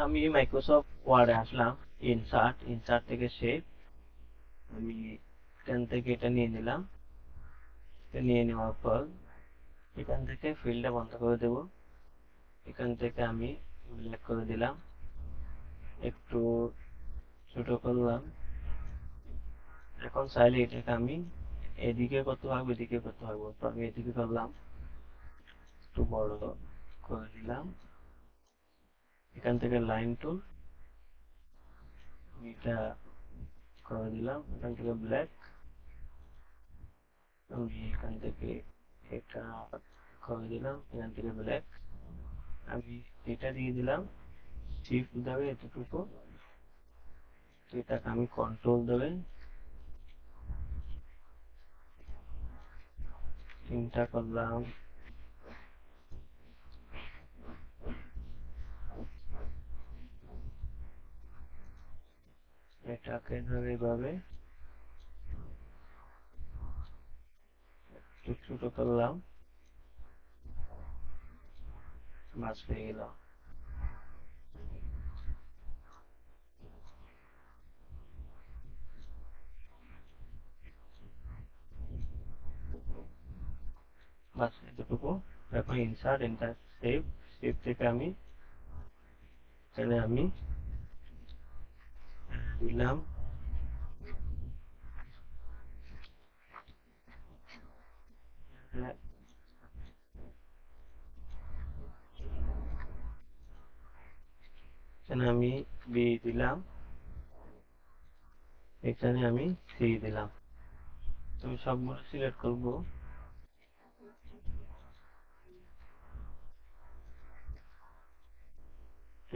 আমি মাইক্রোসফট ওয়ার্ডে আসলাম, ইনসার্ট থেকে শেপ। আমি এখান থেকে এটা নিয়ে নিলাম। এটা নিয়ে নেওয়ার পর এখান থেকে ফিল্ডটা বন্ধ করে দেব। এখান থেকে আমি ব্ল্যাক করে দিলাম, একটু ছোট করলাম। এখন চাইলে এটাকে আমি এদিকে করতে পারবো, এদিকে করতে পারবো। তো আমি এদিকে করলাম, একটু বড় করে দিলাম। এখান থেকে লাইন টুল, এটা করে দিলাম। এখান থেকে ব্ল্যাক, আমি এখান থেকে এটা করে দিলাম। এখান থেকে ব্ল্যাক, আমি এটা দিয়ে দিলাম। শিফট দেবে এতটুকু, এটাকে আমি কন্ট্রোল দেবে, তিনটা করলাম। এটাকে ধরে এভাবে ছোট করলাম, মাছ পেয়ে গেলাম। বাস এতটুকু। এখন ইনসার্ট, এন্টার, সেভ। সেভ থেকে আমি এখানে আমি দিলাম এখানে আমি বি দিলাম, এখানে আমি সি দিলাম। আমি সবগুলো সিলেক্ট করব।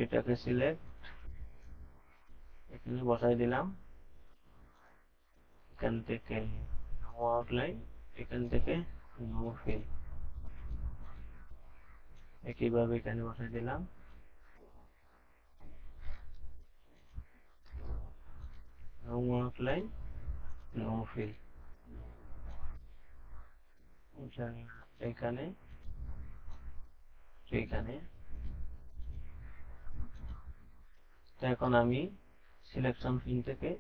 এটাকে সিলেক্ট, এখানে বসাই দিলাম। এখান থেকে নো আউটলাইন, এখান থেকে নো ফিল, একইভাবে এখানে বসাই দিলাম। নো আউটলাইন, নো ফিল, এখানে এখানে। তো এখন আমি সিলেকশন ফিল থেকে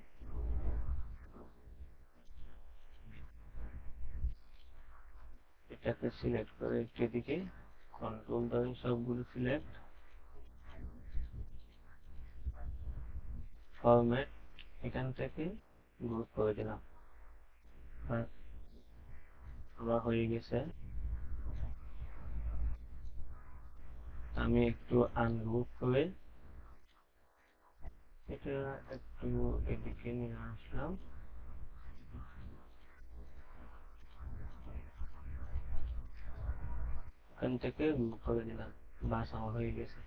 এটাকে সিলেক্ট করে এদিকে কন্ট্রোল ধরে সবগুলো সিলেক্ট, ফরম্যাট, এখান থেকে গ্রুপ করে দিলাম। আমার হয়ে গেছে। আমি একটু আনগ্রুপ করে এটা একটু এদিকে নিয়ে আসলাম। এখান থেকে গ্রুপ করে দিলাম। বাস আমার হয়ে গেছে।